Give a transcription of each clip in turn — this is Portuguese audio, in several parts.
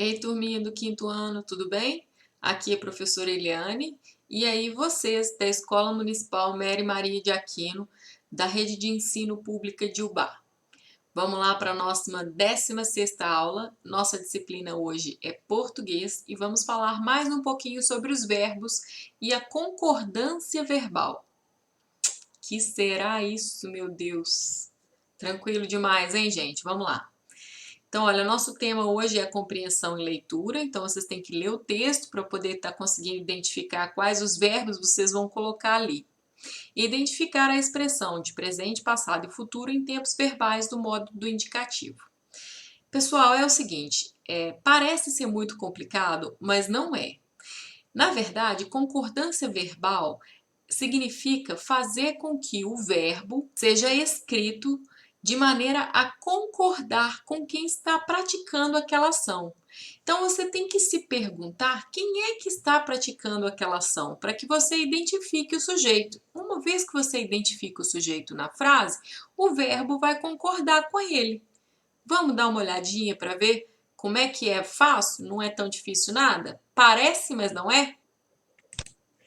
Ei, turminha do quinto ano, tudo bem? Aqui é a professora Eliane e aí vocês da Escola Municipal Mary Maria de Aquino, da Rede de Ensino Pública de Ubá. Vamos lá para a nossa 16ª aula. Nossa disciplina hoje é português e vamos falar mais um pouquinho sobre os verbos e a concordância verbal. Que será isso, meu Deus? Tranquilo demais, hein, gente? Vamos lá. Então, olha, nosso tema hoje é a compreensão e leitura, então vocês têm que ler o texto para poder estar conseguindo identificar quais os verbos vocês vão colocar ali. E identificar a expressão de presente, passado e futuro em tempos verbais do modo do indicativo. Pessoal, é o seguinte, parece ser muito complicado, mas não é. Na verdade, concordância verbal significa fazer com que o verbo seja escrito de maneira a concordar com quem está praticando aquela ação. Então você tem que se perguntar quem é que está praticando aquela ação, para que você identifique o sujeito. Uma vez que você identifica o sujeito na frase, o verbo vai concordar com ele. Vamos dar uma olhadinha para ver como é que é fácil? Não é tão difícil nada? Parece, mas não é?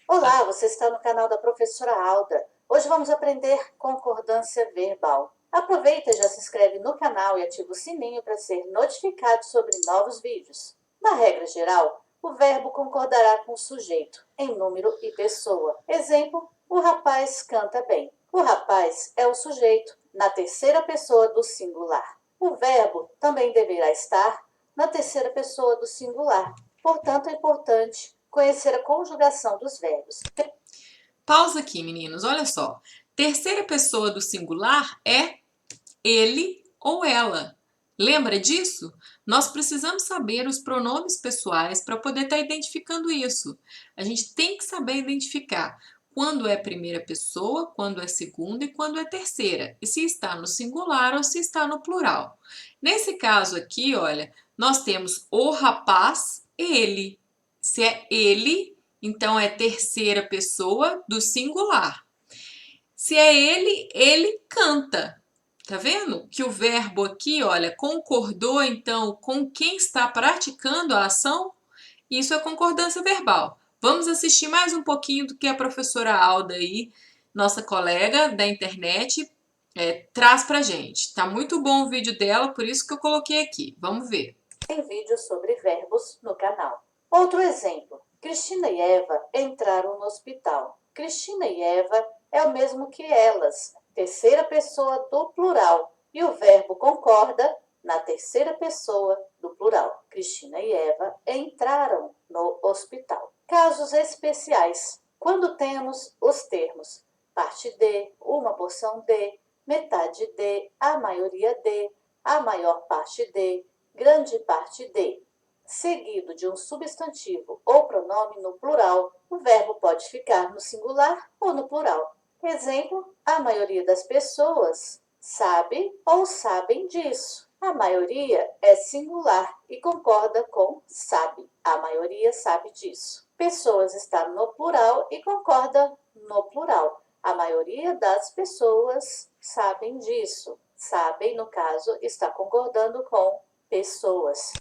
Olá, você está no canal da professora Alda. Hoje vamos aprender concordância verbal. Aproveita e já se inscreve no canal e ativa o sininho para ser notificado sobre novos vídeos. Na regra geral, o verbo concordará com o sujeito, em número e pessoa. Exemplo, o rapaz canta bem. O rapaz é o sujeito, na terceira pessoa do singular. O verbo também deverá estar na terceira pessoa do singular. Portanto, é importante conhecer a conjugação dos verbos. Pausa aqui, meninos, olha só. Terceira pessoa do singular é ele ou ela. Lembra disso? Nós precisamos saber os pronomes pessoais para poder estar identificando isso. A gente tem que saber identificar quando é primeira pessoa, quando é segunda e quando é terceira. E se está no singular ou se está no plural. Nesse caso aqui, olha, nós temos o rapaz e ele. Se é ele, então é terceira pessoa do singular. Se é ele, ele canta. Tá vendo? Que o verbo aqui, olha, concordou então com quem está praticando a ação? Isso é concordância verbal. Vamos assistir mais um pouquinho do que a professora Alda aí, nossa colega da internet, traz pra gente. Tá muito bom o vídeo dela, por isso que eu coloquei aqui. Vamos ver. Tem vídeo sobre verbos no canal. Outro exemplo. Cristina e Eva entraram no hospital. Cristina e Eva é o mesmo que elas, terceira pessoa do plural. E o verbo concorda na terceira pessoa do plural. Cristina e Eva entraram no hospital. Casos especiais. Quando temos os termos parte de, uma porção de, metade de, a maioria de, a maior parte de, grande parte de, seguido de um substantivo ou pronome no plural, o verbo pode ficar no singular ou no plural. Exemplo, a maioria das pessoas sabe ou sabem disso. A maioria é singular e concorda com sabe. A maioria sabe disso. Pessoas está no plural e concorda no plural. A maioria das pessoas sabem disso. Sabem, no caso, está concordando com pessoas.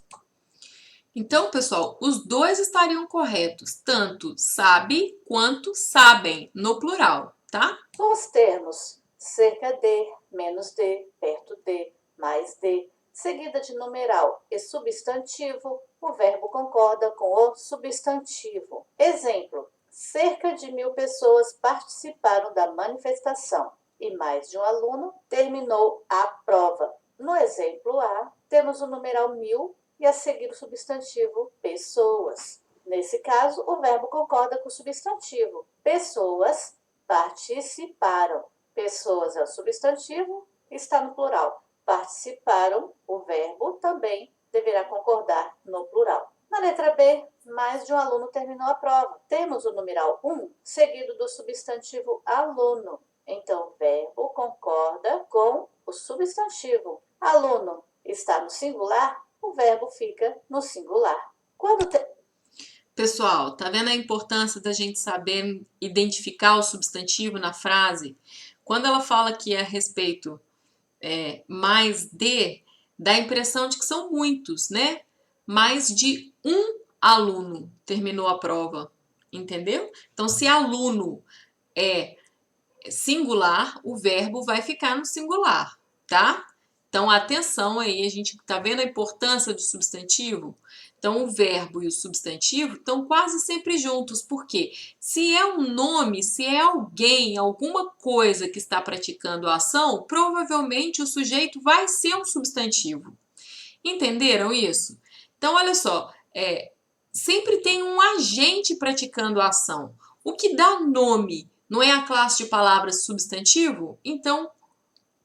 Então, pessoal, os dois estariam corretos, tanto sabe quanto sabem, no plural, tá? Os termos cerca de, menos de, perto de, mais de, seguida de numeral e substantivo, o verbo concorda com o substantivo. Exemplo, cerca de 1.000 pessoas participaram da manifestação e mais de um aluno terminou a prova. No exemplo A, temos o numeral 1.000 e a seguir o substantivo pessoas. Nesse caso, o verbo concorda com o substantivo. Pessoas participaram. Pessoas é o substantivo, está no plural. Participaram, o verbo também deverá concordar no plural. Na letra B, mais de um aluno terminou a prova. Temos o numeral 1 seguido do substantivo aluno. Então, o verbo concorda com o substantivo. Aluno está no singular, o verbo fica no singular. Pessoal, tá vendo a importância da gente saber identificar o substantivo na frase? Quando ela fala que é a respeito mais de, dá a impressão de que são muitos, né? mais de um aluno terminou a prova, entendeu? Então, se aluno é singular, o verbo vai ficar no singular, tá? Então, atenção aí, a gente tá vendo a importância do substantivo? Então, o verbo e o substantivo estão quase sempre juntos, porque se é um nome, se é alguém, alguma coisa que está praticando a ação, provavelmente o sujeito vai ser um substantivo. Entenderam isso? Então, olha só, sempre tem um agente praticando a ação. O que dá nome não é a classe de palavras substantivo? Então,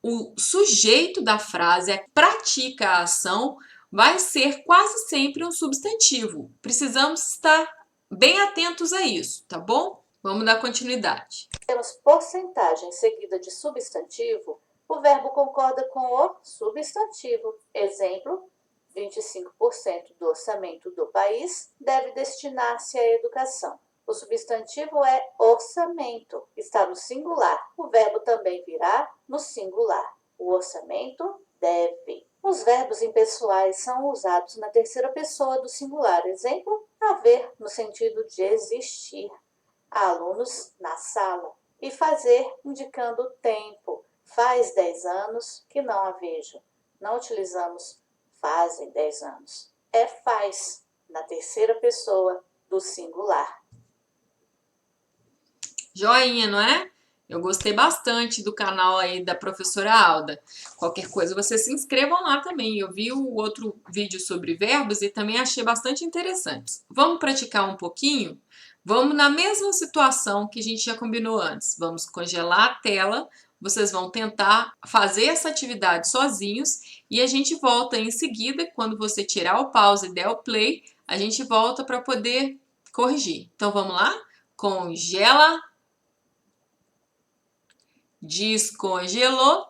o sujeito da frase, a que pratica a ação, vai ser quase sempre um substantivo. Precisamos estar bem atentos a isso, tá bom? Vamos dar continuidade. Temos porcentagem seguida de substantivo, o verbo concorda com o substantivo. Exemplo, 25% do orçamento do país deve destinar-se à educação. O substantivo é orçamento, está no singular. O verbo também virá no singular. O orçamento deve. Os verbos impessoais são usados na terceira pessoa do singular. Exemplo, haver, no sentido de existir. Há alunos na sala. E fazer, indicando o tempo. Faz 10 anos que não a vejo. Não utilizamos fazem 10 anos. É faz, na terceira pessoa do singular. Joinha, não é? Eu gostei bastante do canal aí da professora Alda. Qualquer coisa, vocês se inscrevam lá também. Eu vi o outro vídeo sobre verbos e também achei bastante interessante. Vamos praticar um pouquinho? Vamos na mesma situação que a gente já combinou antes. Vamos congelar a tela, vocês vão tentar fazer essa atividade sozinhos e a gente volta em seguida, quando você tirar o pause e der o play, a gente volta para poder corrigir. Então vamos lá? Congela, descongelou,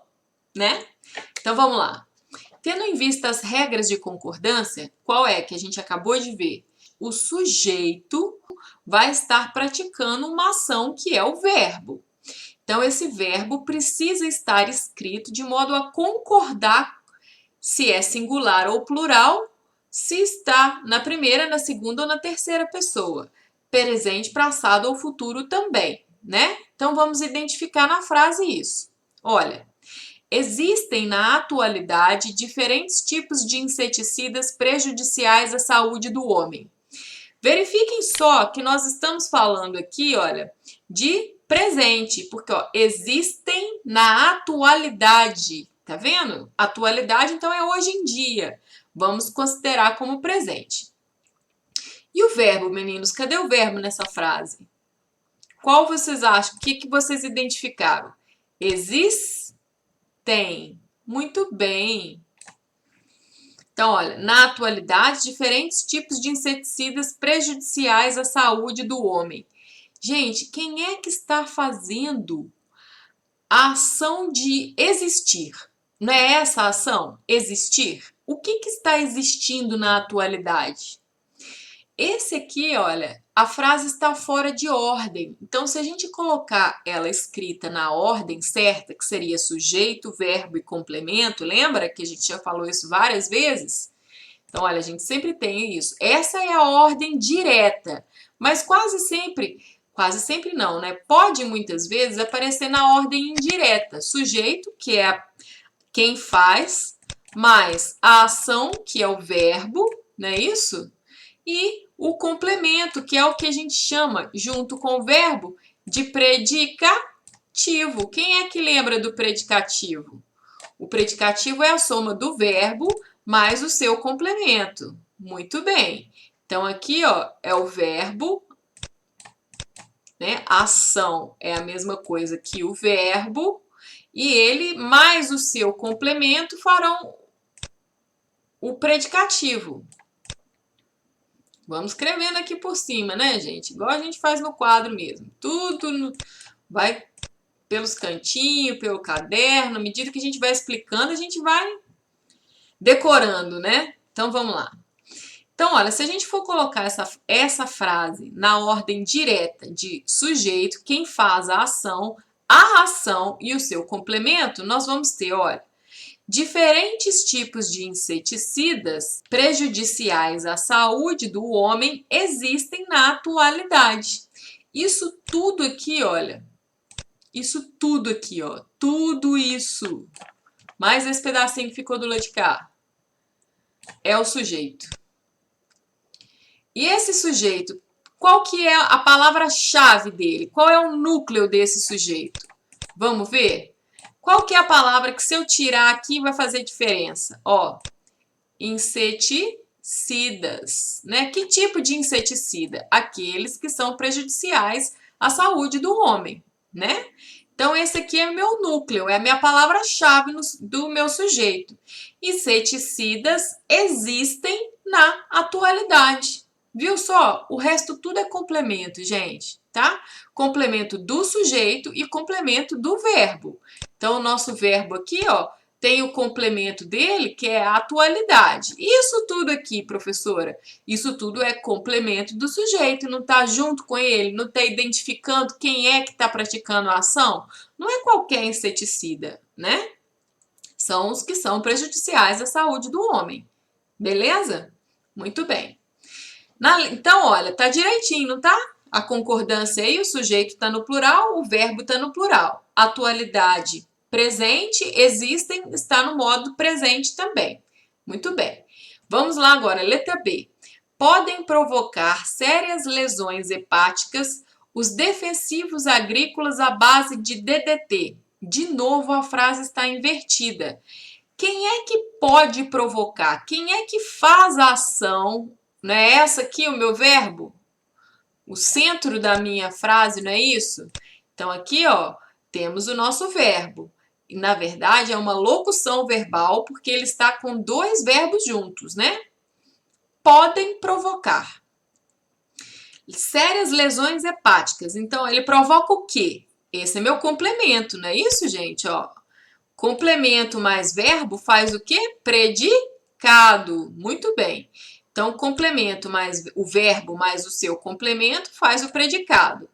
né? Então vamos lá. Tendo em vista as regras de concordância, qual é que a gente acabou de ver? O sujeito vai estar praticando uma ação que é o verbo. Então esse verbo precisa estar escrito de modo a concordar se é singular ou plural, se está na primeira, na segunda ou na terceira pessoa. Presente, passado ou futuro também, né? Então vamos identificar na frase isso. Olha, existem na atualidade diferentes tipos de inseticidas prejudiciais à saúde do homem. Verifiquem só que nós estamos falando aqui, olha, de presente, porque ó, existem na atualidade, tá vendo? Atualidade, então, é hoje em dia. Vamos considerar como presente. E o verbo, meninos? Cadê o verbo nessa frase? Qual vocês acham? O que vocês identificaram? Existem. Muito bem. Então, olha, na atualidade, diferentes tipos de inseticidas prejudiciais à saúde do homem. Gente, quem é que está fazendo a ação de existir? Não é essa a ação? Existir? O que está existindo na atualidade? Esse aqui, olha, a frase está fora de ordem. Então, se a gente colocar ela escrita na ordem certa, que seria sujeito, verbo e complemento, lembra que a gente já falou isso várias vezes? Então, olha, a gente sempre tem isso. Essa é a ordem direta, mas quase sempre não, né? Pode muitas vezes aparecer na ordem indireta. Sujeito, que é quem faz, mais a ação, que é o verbo, não é isso? E o complemento, que é o que a gente chama, junto com o verbo, de predicativo. Quem é que lembra do predicativo? O predicativo é a soma do verbo mais o seu complemento. Muito bem. Então, aqui, ó, é o verbo, né? A ação é a mesma coisa que o verbo, e ele mais o seu complemento farão o predicativo. Vamos escrevendo aqui por cima, né, gente? Igual a gente faz no quadro mesmo. Tudo vai pelos cantinhos, pelo caderno. À medida que a gente vai explicando, a gente vai decorando, né? Então, vamos lá. Então, olha, se a gente for colocar essa frase na ordem direta de sujeito, quem faz a ação e o seu complemento, nós vamos ter, olha, Diferentes tipos de inseticidas prejudiciais à saúde do homem existem na atualidade. Isso tudo aqui, olha. Isso tudo aqui, ó. Tudo isso. Mais esse pedacinho que ficou do lado de cá. É o sujeito. E esse sujeito, qual que é a palavra-chave dele? Qual é o núcleo desse sujeito? Vamos ver? Qual que é a palavra que se eu tirar aqui vai fazer diferença? Ó, inseticidas, né? Que tipo de inseticida? Aqueles que são prejudiciais à saúde do homem, né? Então, esse aqui é meu núcleo, é a minha palavra-chave do meu sujeito. Inseticidas existem na atualidade. Viu só? O resto tudo é complemento, gente, tá? Complemento do sujeito e complemento do verbo. Então, o nosso verbo aqui, ó, tem o complemento dele, que é a atualidade. Isso tudo aqui, professora, isso tudo é complemento do sujeito, não está junto com ele, não está identificando quem é que está praticando a ação. Não é qualquer inseticida, né? São os que são prejudiciais à saúde do homem. Beleza? Muito bem. Então, olha, tá direitinho, não tá? A concordância aí, o sujeito está no plural, o verbo está no plural. Atualidade, presente, existem, está no modo presente também. Muito bem. Vamos lá agora, letra B. Podem provocar sérias lesões hepáticas os defensivos agrícolas à base de DDT. De novo, a frase está invertida. Quem é que pode provocar? Quem é que faz a ação? Não é essa aqui o meu verbo? O centro da minha frase, não é isso? Então, aqui, ó, temos o nosso verbo. E, na verdade, é uma locução verbal, porque ele está com dois verbos juntos, né? Podem provocar. Sérias lesões hepáticas. Então, ele provoca o quê? Esse é meu complemento, não é isso, gente? Ó, complemento mais verbo faz o quê? Predicado. Muito bem. Então, complemento mais o verbo mais o seu complemento faz o predicado.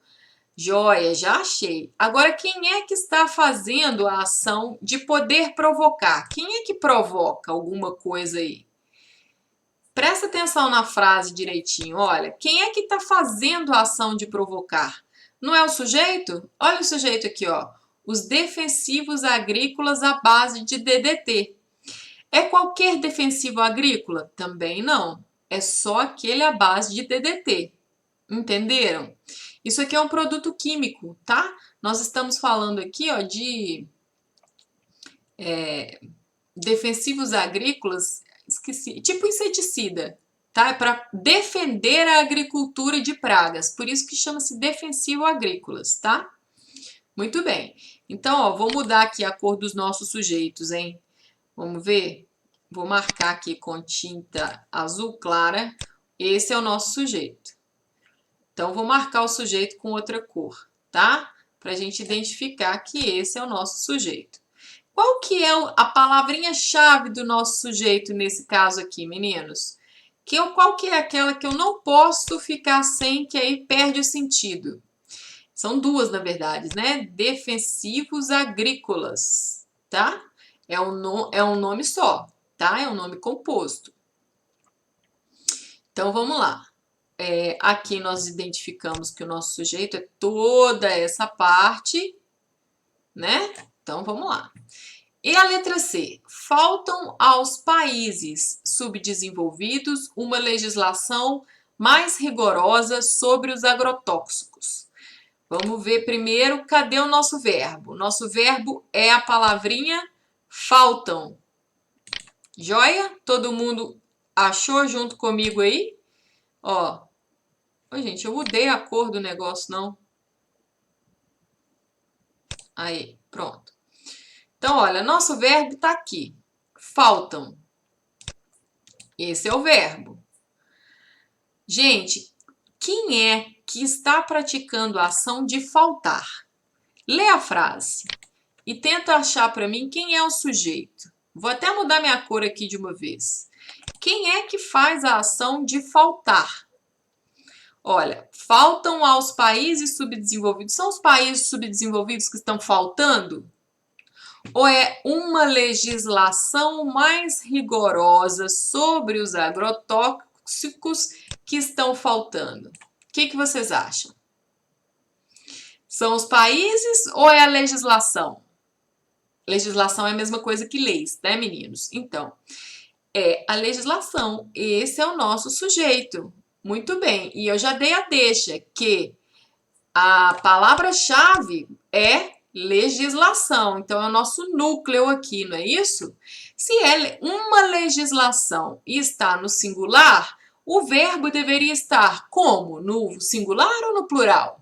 Joia, já achei. Agora, quem é que está fazendo a ação de poder provocar? Quem é que provoca alguma coisa aí? Presta atenção na frase direitinho. Olha, quem é que está fazendo a ação de provocar? Não é o sujeito? Olha o sujeito aqui, ó. Os defensivos agrícolas à base de DDT. É qualquer defensivo agrícola? Também não. É só aquele à base de DDT. Entenderam? Isso aqui é um produto químico, tá? Nós estamos falando aqui, ó, de defensivos agrícolas, esqueci, tipo inseticida, tá? É para defender a agricultura de pragas, por isso que chama-se defensivo agrícolas, tá? Muito bem. Então, ó, vou mudar aqui a cor dos nossos sujeitos, hein? Vamos ver? Vou marcar aqui com tinta azul clara. Esse é o nosso sujeito. Então, vou marcar o sujeito com outra cor, tá? Para a gente identificar que esse é o nosso sujeito. Qual que é a palavrinha-chave do nosso sujeito nesse caso aqui, meninos? Qual que é aquela que eu não posso ficar sem, que aí perde o sentido? São duas, na verdade, né? Defensivos agrícolas, tá? É um nome só, tá? É um nome composto. Então, vamos lá. Aqui nós identificamos que o nosso sujeito é toda essa parte, né? Então, vamos lá. E a letra C? Faltam aos países subdesenvolvidos uma legislação mais rigorosa sobre os agrotóxicos. Vamos ver primeiro, cadê o nosso verbo? Nosso verbo é a palavrinha faltam. Joia? Todo mundo achou junto comigo aí? Ó. Oi, gente, eu mudei a cor do negócio, não? Aí, pronto. Então, olha, nosso verbo está aqui. Faltam. Esse é o verbo. Gente, quem é que está praticando a ação de faltar? Lê a frase e tenta achar para mim quem é o sujeito. Vou até mudar minha cor aqui de uma vez. Quem é que faz a ação de faltar? Olha, faltam aos países subdesenvolvidos. São os países subdesenvolvidos que estão faltando? ou é uma legislação mais rigorosa sobre os agrotóxicos que estão faltando? O que vocês acham? São os países ou é a legislação? Legislação é a mesma coisa que leis, né, meninos? Então, é a legislação. Esse é o nosso sujeito. Muito bem. E eu já dei a deixa que a palavra-chave é legislação. Então, é o nosso núcleo aqui, não é isso? Se é uma legislação e está no singular, o verbo deveria estar como? No singular ou no plural?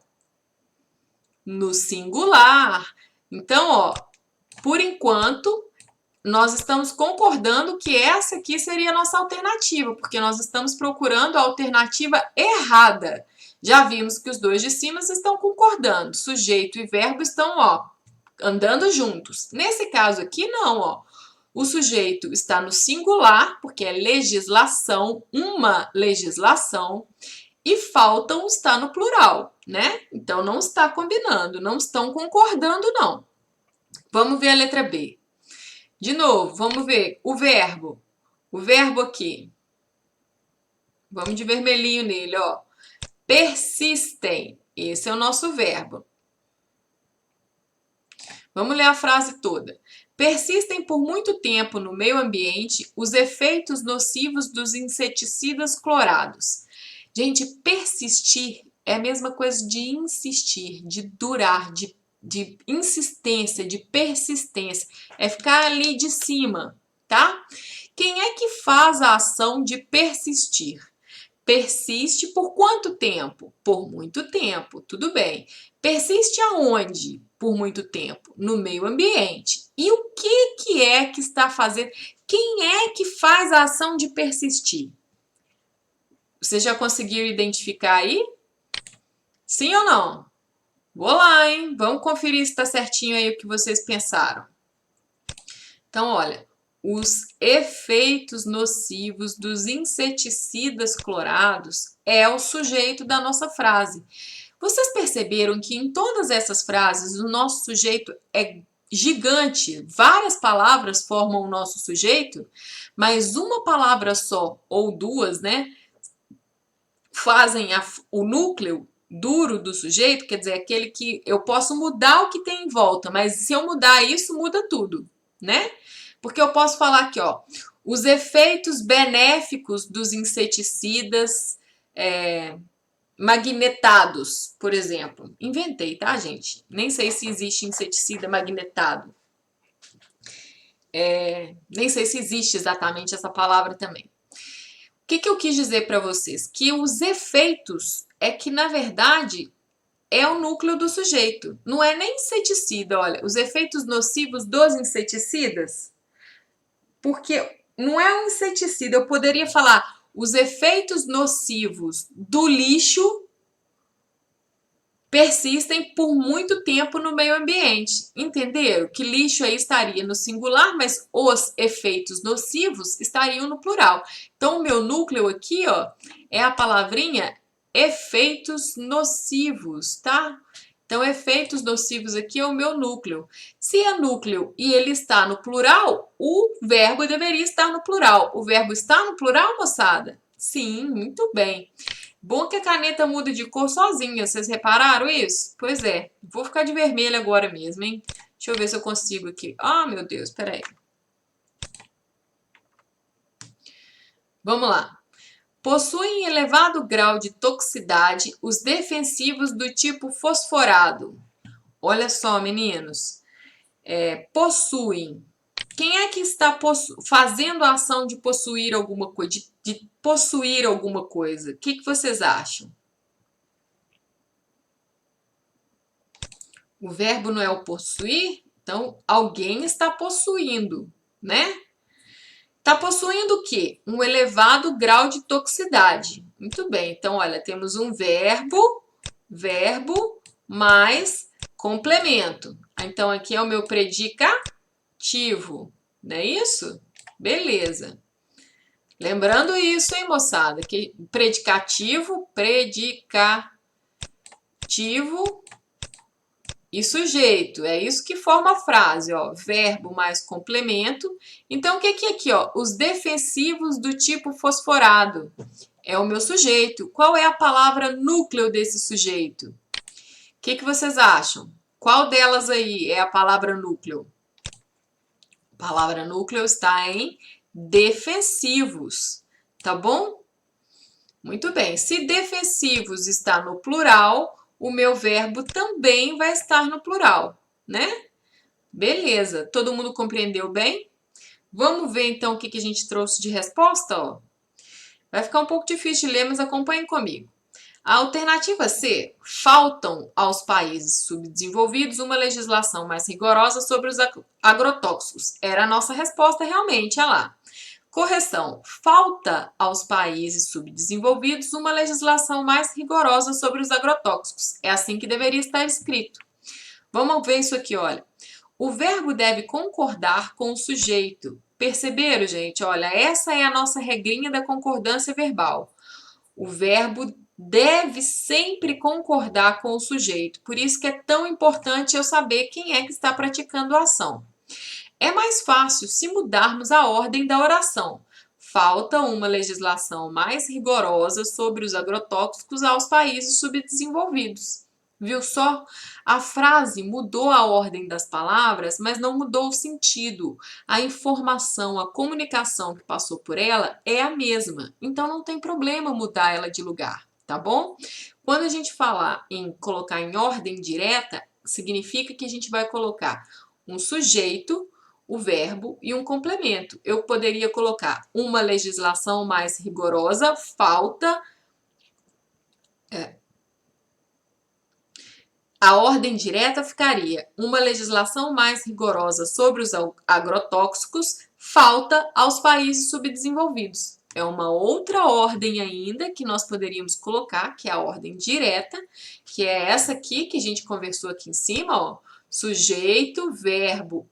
No singular. Então, ó, por enquanto, nós estamos concordando que essa aqui seria a nossa alternativa, porque nós estamos procurando a alternativa errada. Já vimos que os dois de cima estão concordando, sujeito e verbo estão, ó, andando juntos. Nesse caso aqui, não, ó. O sujeito está no singular, porque é legislação, uma legislação, e faltam está no plural, né? Então, não está combinando, não estão concordando, não. Vamos ver a letra B. De novo, vamos ver o verbo. O verbo aqui. Vamos de vermelhinho nele, ó. Persistem. Esse é o nosso verbo. Vamos ler a frase toda. Persistem por muito tempo no meio ambiente os efeitos nocivos dos inseticidas clorados. Gente, persistir é a mesma coisa de insistir, de durar, de insistência, de persistência. É ficar ali de cima, tá? Quem é que faz a ação de persistir? Persiste por quanto tempo? Por muito tempo, tudo bem. Persiste aonde? Por muito tempo? No meio ambiente. E o que é que está fazendo? Quem é que faz a ação de persistir? Você já conseguiu identificar aí? Sim ou não? Vou lá, hein? Vamos conferir se está certinho aí o que vocês pensaram. Então, olha, os efeitos nocivos dos inseticidas clorados é o sujeito da nossa frase. Vocês perceberam que em todas essas frases o nosso sujeito é gigante? Várias palavras formam o nosso sujeito, mas uma palavra só ou duas, né, fazem o núcleo duro do sujeito, quer dizer, aquele que eu posso mudar o que tem em volta, mas se eu mudar isso, muda tudo, né? Porque eu posso falar aqui, ó, os efeitos benéficos dos inseticidas magnetados, por exemplo. Inventei, tá, gente? Nem sei se existe inseticida magnetado. Nem sei se existe exatamente essa palavra também. O que eu quis dizer para vocês? Que os efeitos é que, na verdade, é o núcleo do sujeito. Não é nem inseticida, olha, os efeitos nocivos dos inseticidas, porque não é um inseticida. Eu poderia falar os efeitos nocivos do lixo persistem por muito tempo no meio ambiente. Entenderam? Que lixo aí estaria no singular, mas os efeitos nocivos estariam no plural. Então, o meu núcleo aqui, ó, é a palavrinha efeitos nocivos, tá? Então, efeitos nocivos aqui é o meu núcleo. Se é núcleo e ele está no plural, o verbo deveria estar no plural. O verbo está no plural, moçada? Sim, muito bem. Bom que a caneta muda de cor sozinha, vocês repararam isso? Pois é, vou ficar de vermelho agora mesmo, hein? Deixa eu ver se eu consigo aqui. Ah, meu Deus, peraí. Vamos lá. Possuem elevado grau de toxicidade os defensivos do tipo fosforado. Olha só, meninos. Possuem. Quem é que está fazendo a ação de possuir alguma coisa, de possuir alguma coisa? O que vocês acham? O verbo não é o possuir? Então, alguém está possuindo, né? Está possuindo o quê? Um elevado grau de toxicidade. Muito bem, então, olha, temos um verbo mais complemento. Então, aqui é o meu predicativo, não é isso? Beleza. Lembrando isso, hein, moçada? Que predicativo e sujeito. É isso que forma a frase, ó. Verbo mais complemento. Então, o que é aqui, ó? Os defensivos do tipo fosforado. É o meu sujeito. Qual é a palavra núcleo desse sujeito? O que vocês acham? Qual delas aí é a palavra núcleo? A palavra núcleo está em defensivos, tá bom? Muito bem. Se defensivos está no plural, o meu verbo também vai estar no plural, né? Beleza. Todo mundo compreendeu bem? Vamos ver então o que a gente trouxe de resposta, ó. Vai ficar um pouco difícil de ler, mas acompanhem comigo. A alternativa C, faltam aos países subdesenvolvidos uma legislação mais rigorosa sobre os agrotóxicos. Era a nossa resposta realmente, olha lá. Correção, falta aos países subdesenvolvidos uma legislação mais rigorosa sobre os agrotóxicos. É assim que deveria estar escrito. Vamos ver isso aqui, olha. O verbo deve concordar com o sujeito. Perceberam, gente? Olha, essa é a nossa regrinha da concordância verbal. O verbo deve sempre concordar com o sujeito. Por isso que é tão importante eu saber quem é que está praticando a ação. É mais fácil se mudarmos a ordem da oração. Falta uma legislação mais rigorosa sobre os agrotóxicos aos países subdesenvolvidos. Viu só? A frase mudou a ordem das palavras, mas não mudou o sentido. A informação, a comunicação que passou por ela é a mesma. Então não tem problema mudar ela de lugar, tá bom? Quando a gente falar em colocar em ordem direta, significa que a gente vai colocar um sujeito, o verbo e um complemento. Eu poderia colocar uma legislação mais rigorosa, falta. A ordem direta ficaria uma legislação mais rigorosa sobre os agrotóxicos, falta aos países subdesenvolvidos. É uma outra ordem ainda que nós poderíamos colocar, que é a ordem direta, que é essa aqui que a gente conversou aqui em cima, ó. Sujeito, verbo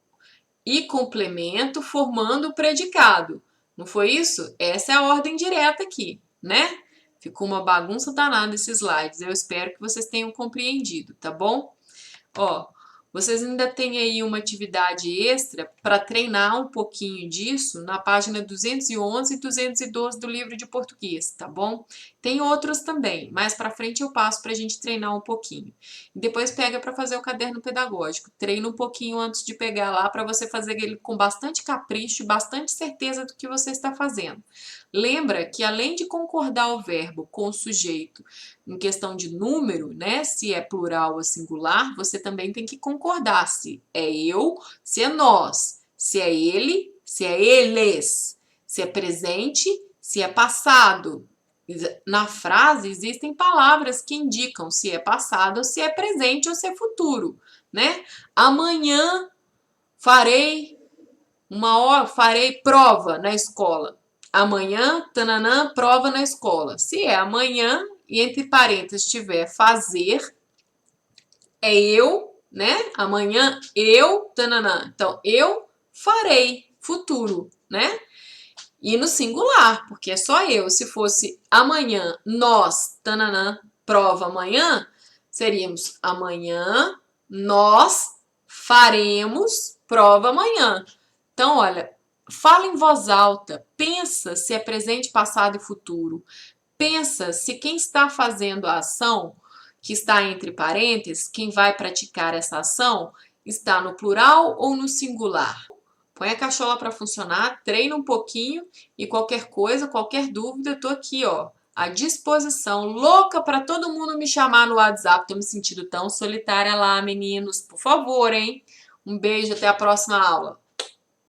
e complemento formando o predicado. Não foi isso? Essa é a ordem direta aqui, né? Ficou uma bagunça danada esses slides. Eu espero que vocês tenham compreendido, tá bom? Ó, vocês ainda têm aí uma atividade extra para treinar um pouquinho disso na página 211 e 212 do livro de português, tá bom? Tem outros também, mais para frente eu passo para a gente treinar um pouquinho. E depois pega para fazer o caderno pedagógico. Treina um pouquinho antes de pegar lá para você fazer ele com bastante capricho e bastante certeza do que você está fazendo. Lembra que além de concordar o verbo com o sujeito em questão de número, né, se é plural ou singular, você também tem que concordar se é eu, se é nós, se é ele, se é eles, se é presente, se é passado. Na frase existem palavras que indicam se é passado, se é presente ou se é futuro, né? Amanhã farei prova na escola. Amanhã, tananã, prova na escola. Se é amanhã e entre parênteses tiver fazer, é eu, né? Amanhã eu, tananã. Então, eu farei, futuro, né? E no singular, porque é só eu. Se fosse amanhã, nós, tananã, prova amanhã, seríamos amanhã, nós faremos prova amanhã. Então, olha, fala em voz alta, pensa se é presente, passado e futuro. Pensa se quem está fazendo a ação, que está entre parênteses, quem vai praticar essa ação, está no plural ou no singular. Põe a cachola para funcionar, treina um pouquinho e qualquer coisa, qualquer dúvida, eu tô aqui, ó, à disposição. Louca para todo mundo me chamar no WhatsApp. Tô me sentindo tão solitária lá, meninos. Por favor, hein? Um beijo, até a próxima aula.